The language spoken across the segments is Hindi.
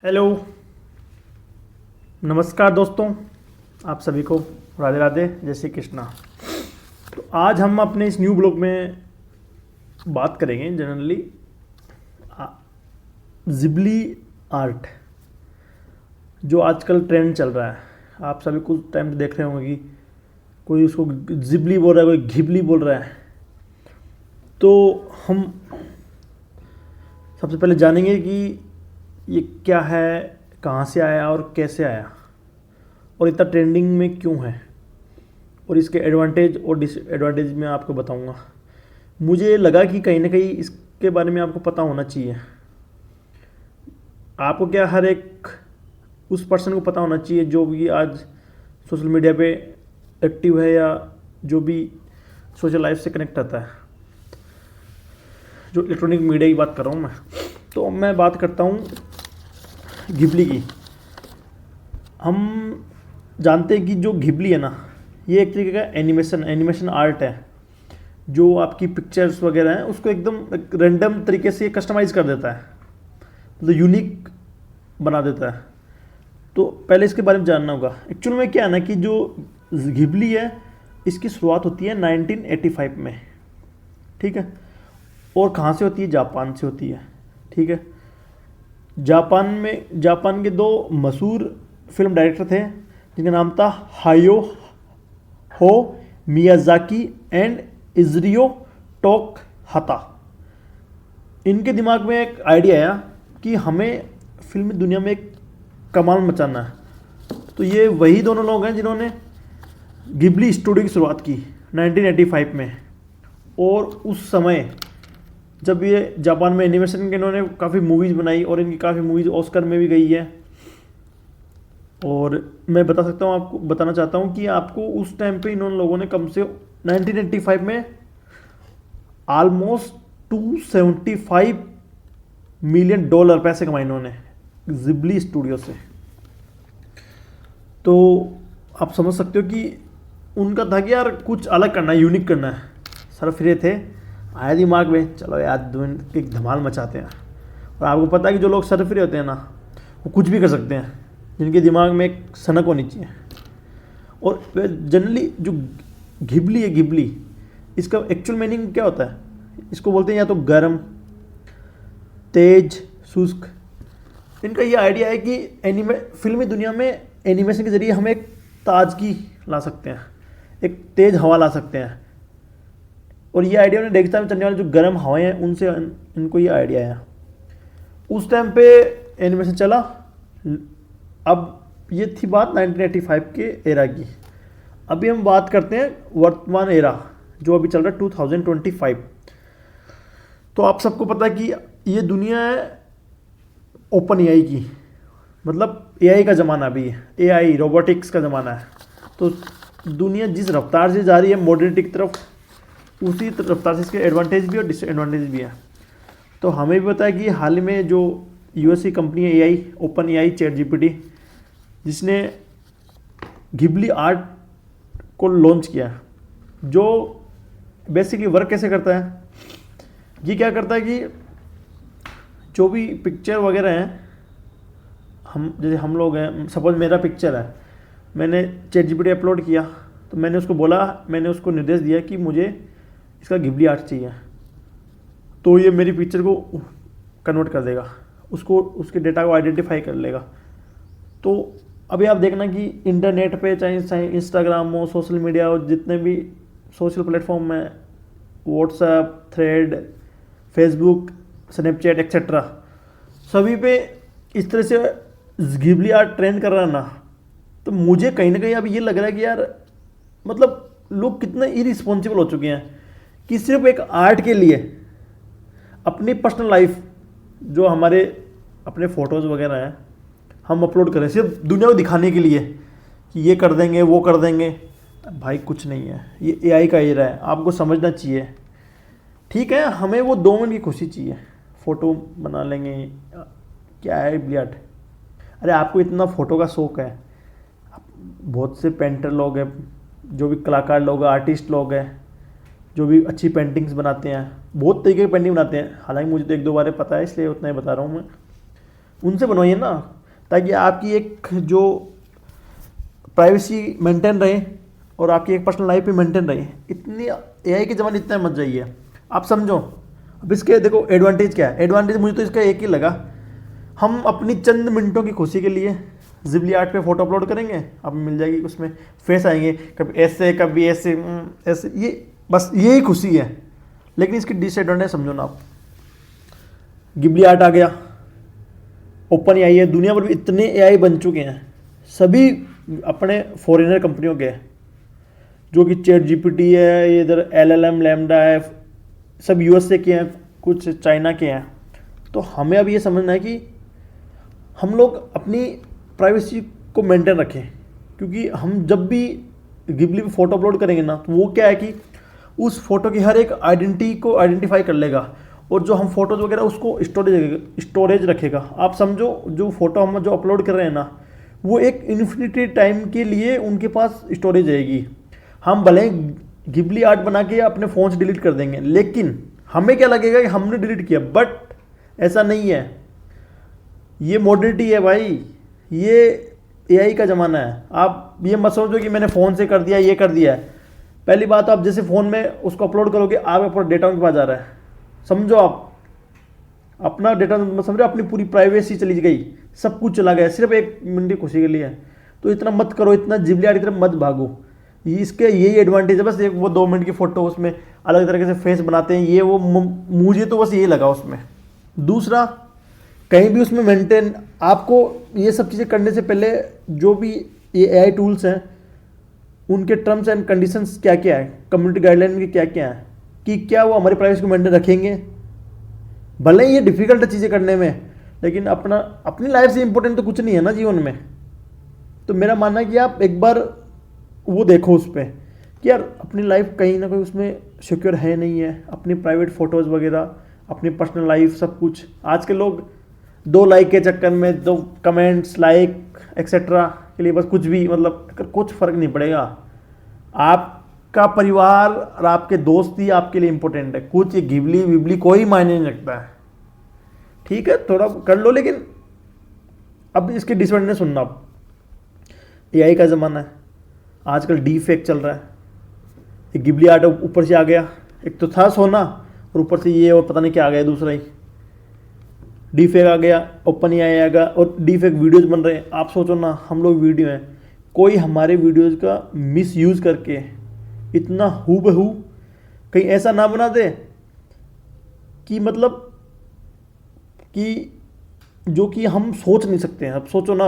हेलो, नमस्कार दोस्तों। आप सभी को राधे राधे, जय श्री कृष्णा। तो आज हम अपने इस न्यू ब्लॉग में बात करेंगे जनरली जिबली आर्ट, जो आजकल ट्रेंड चल रहा है। आप सभी कुछ टाइम से देख रहे होंगे कि कोई उसको जिबली बोल रहा है, कोई घिबली बोल रहा है। तो हम सबसे पहले जानेंगे कि ये क्या है, कहाँ से आया और कैसे आया, और इतना ट्रेंडिंग में क्यों है, और इसके एडवांटेज और डिसएडवांटेज मैं आपको बताऊंगा। मुझे लगा कि कहीं ना कहीं इसके बारे में आपको पता होना चाहिए। आपको क्या, हर एक उस पर्सन को पता होना चाहिए जो भी आज सोशल मीडिया पे एक्टिव है या जो भी सोशल लाइफ से कनेक्ट रहता है, जो इलेक्ट्रॉनिक मीडिया की बात कर रहा हूँ मैं। तो मैं बात करता हूँ घिबली की। हम जानते हैं कि जो घिबली है ना, ये एक तरीके का एनिमेशन आर्ट है, जो आपकी पिक्चर्स वगैरह हैं उसको एकदम रैंडम तरीके से कस्टमाइज़ कर देता है, मतलब यूनिक बना देता है। तो पहले इसके बारे में जानना होगा। एक्चुअल में क्या है ना कि जो घिबली है इसकी शुरुआत होती है 1985 में, ठीक है। और कहाँ से होती है? जापान से होती है, ठीक है। जापान के दो मशहूर फिल्म डायरेक्टर थे जिनका नाम था हायो हो मियाजाकी एंड इज़रियो टोक हता। इनके दिमाग में एक आइडिया आया कि हमें फिल्मी दुनिया में एक कमाल मचाना है। तो ये वही दोनों लोग हैं जिन्होंने घिबली स्टूडियो की शुरुआत की 1985 में। और उस समय जब ये जापान में एनिमेशन के इन्होंने काफ़ी मूवीज़ बनाई और इनकी काफ़ी मूवीज़ ऑस्कर में भी गई है। और मैं बताना चाहता हूँ कि आपको उस टाइम पे इन्होंने लोगों ने कम से 1985 में ऑलमोस्ट $275 मिलियन पैसे कमाए इन्होंने जिबली स्टूडियो से। तो आप समझ सकते हो कि उनका था कि यार कुछ अलग करना है, यूनिक करना है। सर फिरे थे, आया दिमाग में, चलो यार एक धमाल मचाते हैं। और आपको पता है कि जो लोग सरफिरे होते हैं ना, वो कुछ भी कर सकते हैं, जिनके दिमाग में एक सनक होनी चाहिए। और जनरली जो घिबली है, घिबली इसका एक्चुअल मीनिंग क्या होता है? इसको बोलते हैं या तो गर्म, तेज, शुष्क। इनका ये आइडिया है कि फिल्मी दुनिया में एनिमेशन के जरिए हम एक ताजगी ला सकते हैं, एक तेज हवा ला सकते हैं। और ये आइडिया उन्हें रेगिस्तान में चलने वाले जो गर्म हवाएं हैं उनसे इनको ये आइडिया आया। उस टाइम पे एनिमेशन चला। अब ये थी बात 1985 के एरा की। अभी हम बात करते हैं वर्तमान एरा जो अभी चल रहा है 2025। तो आप सबको पता है कि ये दुनिया है ओपन एआई की, मतलब एआई का ज़माना अभी है, एआई रोबोटिक्स का ज़माना है। तो दुनिया जिस रफ्तार से जा रही है मॉडर्निटी की तरफ, उसी रफ्तार से इसके एडवांटेज भी और डिसएडवांटेज भी है। तो हमें भी पता है कि हाल ही में जो यूएस की कंपनी है AI, open AI, chat GPT, जिसने घिबली आर्ट को लॉन्च किया, जो बेसिकली वर्क कैसे करता है। ये क्या करता है कि जो भी पिक्चर वगैरह हैं, जैसे हम लोग हैं, सपोज मेरा पिक्चर है, मैंने चैट जीपीटी अपलोड किया, तो मैंने उसको निर्देश दिया कि मुझे इसका घिबली आर्ट चाहिए। तो ये मेरी पिक्चर को कन्वर्ट कर देगा, उसके डेटा को आइडेंटिफाई कर लेगा। तो अभी आप देखना कि इंटरनेट पे चाहे इंस्टाग्राम हो, सोशल मीडिया हो, जितने भी सोशल प्लेटफॉर्म में, WhatsApp, thread, Facebook, Snapchat etcetera, सभी पे इस तरह से घिबली आर्ट ट्रेंड कर रहा है ना। तो मुझे कहीं ना कहीं अब ये लग रहा है कि यार मतलब लोग कितने इरिस्पॉन्सिबल हो चुके हैं कि सिर्फ एक आर्ट के लिए अपनी पर्सनल लाइफ, जो हमारे अपने फ़ोटोज़ वगैरह हैं, हम अपलोड करें सिर्फ दुनिया को दिखाने के लिए कि ये कर देंगे, वो कर देंगे। भाई कुछ नहीं है, ये एआई का एरा है, आपको समझना चाहिए। ठीक है, हमें वो 2 मिनट की खुशी चाहिए, फ़ोटो बना लेंगे, क्या है ब्लियाट। अरे आपको इतना फ़ोटो का शौक़ है, बहुत से पेंटर लोग हैं, जो भी कलाकार लोग हैं, आर्टिस्ट लोग हैं, जो भी अच्छी पेंटिंग्स बनाते हैं, बहुत तरीके की पेंटिंग बनाते हैं। हालांकि मुझे तो 1-2 बार पता है, इसलिए उतना ही बता रहा हूँ मैं। उनसे बनवाइए ना, ताकि आपकी एक जो प्राइवेसी मेंटेन रहे और आपकी एक पर्सनल लाइफ भी मेंटेन रहे। इतनी एआई के ज़माने इतना मत जाइए। आप समझो, अब इसके देखो एडवांटेज क्या है। एडवांटेज मुझे तो इसका एक ही लगा, हम अपनी चंद मिनटों की खुशी के लिए जिबली आर्ट पे फोटो अपलोड करेंगे, अब मिल जाएगी, उसमें फेस आएंगे, कभी ऐसे कभी ऐसे ऐसे, ये बस यही खुशी है। लेकिन इसकी डिसएडवांटेज समझो ना आप, गिबली आर्ट आ गया, ओपन एआई है, दुनिया भर में इतने एआई बन चुके हैं, सभी अपने फॉरेनर कंपनियों के, जो कि चैट जीपीटी है, इधर एलएलएम लैम्डा है, सब यूएसए के हैं, कुछ चाइना के हैं। तो हमें अब ये समझना है कि हम लोग अपनी प्राइवेसी को मेंटेन रखें, क्योंकि हम जब भी गिबली पे फ़ोटो अपलोड करेंगे ना, तो वो क्या है कि उस फोटो की हर एक आइडेंटिटी को आइडेंटिफाई कर लेगा, और जो हम फोटोज वगैरह उसको स्टोरेज रखेगा। आप समझो, जो फोटो हम जो अपलोड कर रहे हैं ना, वो एक इन्फिनिटी टाइम के लिए उनके पास स्टोरेज रहेगी। हम भले गिबली आर्ट बना के अपने फ़ोन से डिलीट कर देंगे, लेकिन हमें क्या लगेगा कि हमने डिलीट किया, बट ऐसा नहीं है। ये मॉडर्निटी है भाई, ये एआई का ज़माना है। आप ये मत सोचो कि मैंने फ़ोन से कर दिया, ये कर दिया है। पहली बात, आप जैसे फ़ोन में उसको अपलोड करोगे, आपका पूरा डेटा उनके पास जा रहा है। समझो, आप अपना डेटा समझो, अपनी पूरी प्राइवेसी चली गई, सब कुछ चला गया, सिर्फ एक मिनट की खुशी के लिए। तो इतना मत करो, इतना जिबली आर्ट की तरफ मत भागो। इसके यही एडवांटेज है बस, एक वो 2 मिनट की फ़ोटो, उसमें अलग तरीके से फेस बनाते हैं, ये वो, मुझे तो बस यही लगा उसमें। दूसरा, कहीं भी उसमें मेंटेन, आपको ये सब चीज़ें करने से पहले जो भी ये एआई टूल्स हैं, उनके टर्म्स एंड कंडीशंस क्या क्या है, कम्युनिटी गाइडलाइन के क्या क्या है, कि क्या वो हमारी प्राइवेसी को मेंटेन रखेंगे। भले ही ये डिफिकल्ट है चीज़ें करने में, लेकिन अपनी लाइफ से इंपॉर्टेंट तो कुछ नहीं है ना जीवन में। तो मेरा मानना है कि आप एक बार वो देखो उस पर कि यार अपनी लाइफ कहीं ना कहीं उसमें सिक्योर है नहीं है, अपनी प्राइवेट फ़ोटोज़ वगैरह, अपनी पर्सनल लाइफ, सब कुछ। आज के लोग 2 लाइक के चक्कर में, 2 कमेंट्स, लाइक एक्सेट्रा के लिए बस कुछ भी, मतलब कुछ फ़र्क नहीं पड़ेगा। आपका परिवार और आपके दोस्त ही आपके लिए इम्पोर्टेंट है, कुछ ये गिबली विबली कोई मायने नहीं रखता है। ठीक है, थोड़ा कर लो, लेकिन अब इसके डिसएडवांटेज सुनना। अब एआई का ज़माना है, आजकल डी फेक चल रहा है। एक गिबली आर्ट ऊपर से आ गया, एक तो था सोना, और ऊपर से ये और पता नहीं क्या आ गया दूसरा ही, डी फेक आ गया, ओपन एआई आ गया, और डी फेक वीडियोज़ बन रहे हैं। आप सोचो ना, हम लोग वीडियो हैं, कोई हमारे वीडियोज़ का मिस यूज़ करके इतना हूबहू कहीं ऐसा ना बना दे कि मतलब कि जो कि हम सोच नहीं सकते हैं। अब सोचो ना,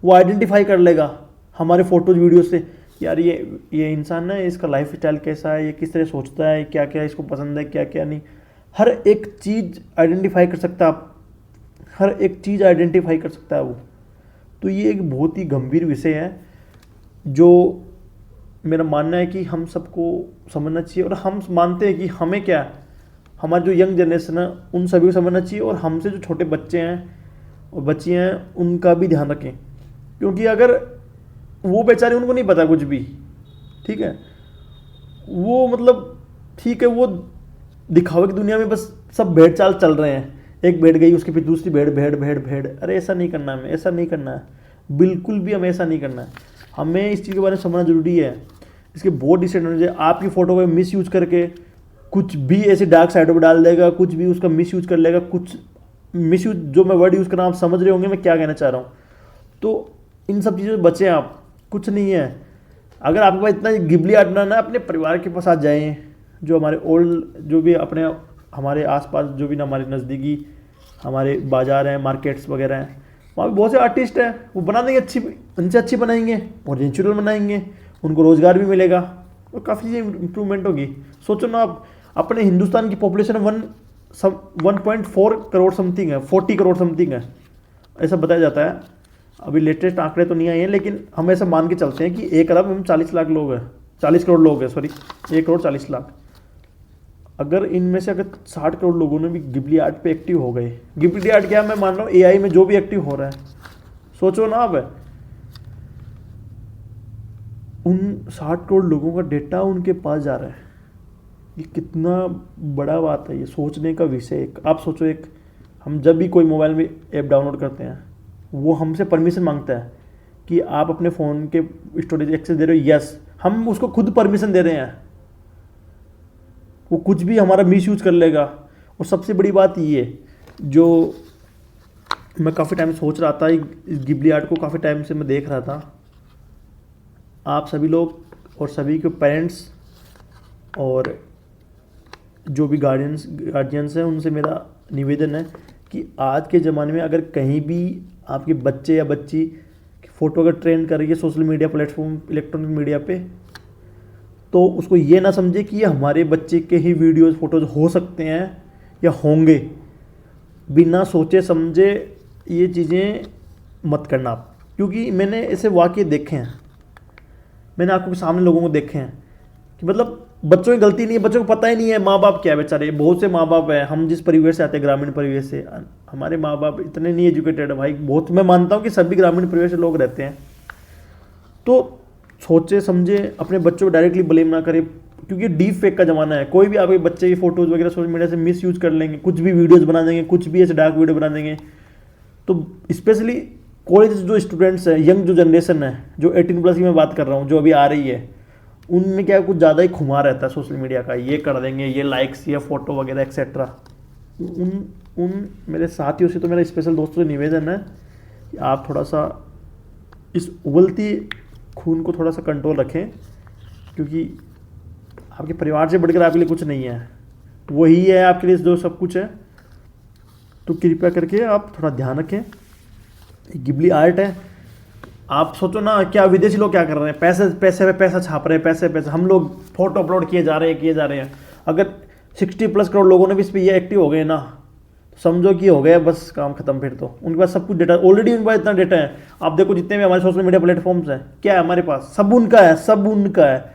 वो आइडेंटिफाई कर लेगा हमारे फोटोज वीडियो से, यार ये इंसान है, इसका लाइफ स्टाइल कैसा है, ये किस तरह सोचता है, क्या क्या इसको पसंद है, क्या क्या नहीं, हर एक चीज़ आइडेंटिफाई कर सकता है। आप हर एक चीज़ आइडेंटिफाई कर सकता है वो। तो ये एक बहुत ही गंभीर विषय है, जो मेरा मानना है कि हम सबको समझना चाहिए। और हम मानते हैं कि हमें क्या, हमारी जो यंग जनरेशन है उन सभी को समझना चाहिए, और हमसे जो छोटे बच्चे हैं और बच्चियाँ हैं उनका भी ध्यान रखें, क्योंकि अगर वो बेचारे, उनको नहीं पता कुछ भी, ठीक है, वो मतलब ठीक है, वो दिखावे की दुनिया में बस सब भेड़ चाल चल रहे हैं, एक भेड़ गई उसके फिर दूसरी भेड़, भेड़ भेड़ भेड़। अरे ऐसा नहीं करना है, हमें ऐसा नहीं करना है, बिल्कुल भी हमें ऐसा नहीं करना है। हमें इस चीज़ के बारे में समझना जरूरी है। इसके बहुत डिसएडवांटेज है। आपकी फ़ोटो को मिस यूज़ करके कुछ भी ऐसे डार्क साइडों पर डाल देगा, कुछ भी उसका मिस यूज़ कर लेगा, कुछ मिस यूज, जो मैं वर्ड यूज़ कर रहा हूँ आप समझ रहे होंगे मैं क्या कहना चाह रहा हूँ। तो इन सब चीज़ों से बचें आप, कुछ नहीं है। अगर आपके पास इतना गिबली आर्ट बनाना है, अपने परिवार के पास आ जाएँ, जो हमारे ओल्ड, जो भी अपने हमारे आसपास जो भी ना हमारे नज़दीकी हमारे बाज़ार हैं, मार्केट्स वगैरह हैं, वहाँ पे बहुत से आर्टिस्ट हैं, वो बना देंगे, अच्छी उनसे अच्छी बनाएंगे और नेचुरल बनाएंगे, उनको रोज़गार भी मिलेगा और काफ़ी चीज़ें इम्प्रूवमेंट होगी। सोचो ना, आप अपने हिंदुस्तान की पॉपुलेशन 1.4 करोड़ समथिंग है, 40 करोड़ समथिंग है, ऐसा बताया जाता है। अभी लेटेस्ट आंकड़े तो नहीं आए हैं, लेकिन हम ऐसा मान के चलते हैं कि 1 अरब हम 40 लाख लोग हैं, 40 करोड़ लोग हैं, सॉरी 1 करोड़ 40 लाख। अगर इनमें से अगर 60 करोड़ लोगों ने भी गिबली आर्ट पे एक्टिव हो गए, गिबली आर्ट क्या, मैं मान रहा हूँ एआई में जो भी एक्टिव हो रहा है, सोचो ना अब उन 60 करोड़ लोगों का डेटा उनके पास जा रहा है, ये कितना बड़ा बात है, ये सोचने का विषय। एक आप सोचो, एक हम जब भी कोई मोबाइल में ऐप डाउनलोड करते हैं, वो हमसे परमिशन मांगता है कि आप अपने फ़ोन के स्टोरेज एक्सेस दे रहे हो, यस, हम उसको खुद परमिशन दे रहे हैं, वो कुछ भी हमारा मिस यूज कर लेगा। और सबसे बड़ी बात ये जो मैं काफ़ी टाइम सोच रहा था, इस गिबली आर्ट को काफ़ी टाइम से मैं देख रहा था, आप सभी लोग और सभी के पेरेंट्स और जो भी गार्जियंस हैं उनसे मेरा निवेदन है कि आज के ज़माने में अगर कहीं भी आपके बच्चे या बच्ची फ़ोटो अगर ट्रेंड कर रही है social media platform, electronic media पे, तो उसको ये ना समझे कि ये हमारे बच्चे के ही वीडियोज़ फ़ोटोज़ हो सकते हैं या होंगे। बिना सोचे समझे ये चीज़ें मत करना आप, क्योंकि मैंने ऐसे वाक़ये देखे हैं, मैंने आंखों के सामने लोगों को देखे हैं कि मतलब बच्चों की गलती नहीं है, बच्चों को पता ही नहीं है माँ बाप क्या है बेचारे। बहुत से माँ बाप हैं, हम जिस परिवेश से आते हैं ग्रामीण परिवेश से, हमारे माँ बाप इतने नहीं एजुकेटेड है भाई, बहुत। मैं मानता हूँ कि सभी ग्रामीण परिवेश से लोग रहते हैं, तो सोचे समझे अपने बच्चों को डायरेक्टली ब्लेम ना करें, क्योंकि डीप फेक का ज़माना है। कोई भी आपके बच्चे की फ़ोटोज़ वगैरह सोशल मीडिया से मिस यूज़ कर लेंगे, कुछ भी वीडियोज़ बना देंगे, कुछ भी ऐसे डार्क वीडियो बना देंगे। तो स्पेशली कॉलेज जो स्टूडेंट्स हैं, यंग जो जनरेशन है, जो 18+ की मैं बात कर रहा हूँ, जो अभी आ रही है, उनमें क्या कुछ ज़्यादा ही खुमार रहता है सोशल मीडिया का, ये कर देंगे, ये लाइक्स, ये फ़ोटो वगैरह एक्सेट्रा। उन मेरे साथियों से तो मेरा स्पेशल दोस्तों से निवेदन है कि आप थोड़ा सा इस उबलती खून को थोड़ा सा कंट्रोल रखें, क्योंकि आपके परिवार से बढ़कर आपके लिए कुछ नहीं है, वही है आपके लिए जो सब कुछ है। तो कृपया करके आप थोड़ा ध्यान रखें। गिबली आर्ट है, आप सोचो ना, क्या विदेशी लोग क्या कर रहे हैं, पैसे पैसे पे पैसा छाप रहे हैं, पैसे पैसे, हम लोग फोटो अपलोड किए जा रहे हैं। अगर 60+ करोड़ लोगों ने भी इस पर ये एक्टिव हो गए ना, तो समझो कि हो गया बस काम खत्म। फिर तो उनके पास सब कुछ डेटा ऑलरेडी, उनके पास इतना डेटा है। आप देखो जितने भी हमारे सोशल मीडिया प्लेटफॉर्म्स हैं, क्या है हमारे पास, सब उनका है, सब उनका है।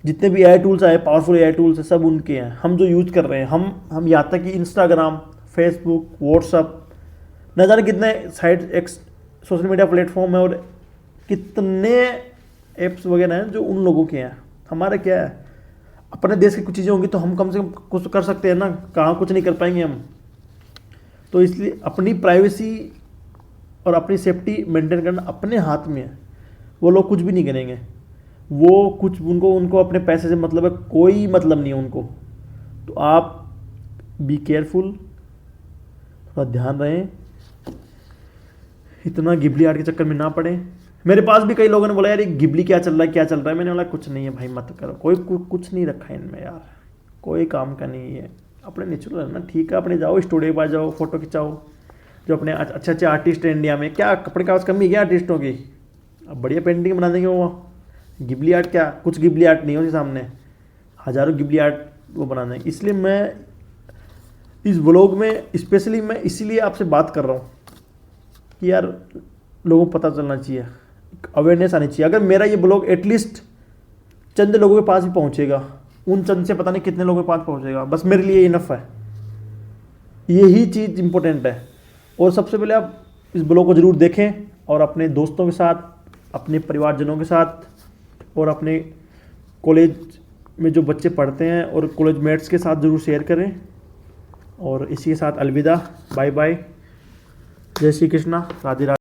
जितने भी AI टूल्स आए, पावरफुल AI टूल्स है, सब उनके हैं। हम जो यूज़ कर रहे हैं, हम यहाँ तक कि इंस्टाग्राम, फेसबुक, व्हाट्सअप, न जाने कितने साइट सोशल मीडिया प्लेटफॉर्म है और कितने ऐप्स वगैरह हैं जो उन लोगों के हैं। हमारा क्या है, अपने देश की कुछ चीज़ें होंगी तो हम कम से कम कुछ तो कर सकते हैं ना, कहाँ कुछ नहीं कर पाएंगे हम। तो इसलिए अपनी प्राइवेसी और अपनी सेफ्टी मेंटेन करना अपने हाथ में है। वो लोग कुछ भी नहीं करेंगे, वो कुछ उनको अपने पैसे से मतलब है, कोई मतलब नहीं है उनको। तो आप बी केयरफुल, थोड़ा ध्यान रहें, इतना गिबली आर्ट के चक्कर में ना पड़े। मेरे पास भी कई लोगों ने बोला यार ये गिबली क्या चल रहा है, मैंने बोला कुछ नहीं है भाई, मत करो, कोई कुछ नहीं रखा है इनमें यार, कोई काम का नहीं है, अपने नेचुरल है ना, ठीक है। अपने जाओ स्टूडियो पर जाओ, फोटो खिंचाओ। जो अपने अच्छे अच्छे आर्टिस्ट हैं इंडिया में, क्या कपड़े का कमी है क्या आर्टिस्टों की, अब बढ़िया पेंटिंग बना देंगे वो। गिबली आर्ट क्या, कुछ गिबली आर्ट नहीं होगी सामने, हज़ारों गिबली आर्ट वो बना देंगे। इसलिए मैं इस व्लॉग में स्पेशली मैं इसीलिए आपसे बात कर रहा हूँ कि यार लोगों को पता चलना चाहिए, अवेयरनेस आनी चाहिए। अगर मेरा ये ब्लॉग एटलीस्ट चंद लोगों के पास भी पहुँचेगा, उन चंद से पता नहीं कितने लोगों के पास पहुँचेगा, बस मेरे लिए इनफ है। यही चीज़ इम्पोर्टेंट है। और सबसे पहले आप इस ब्लॉग को ज़रूर देखें और अपने दोस्तों के साथ, अपने परिवारजनों के साथ और अपने कॉलेज में जो बच्चे पढ़ते हैं और कॉलेज मेट्स के साथ ज़रूर शेयर करें। और इसी के साथ अलविदा, बाय बाय, जय श्री कृष्णा, राधे राधे।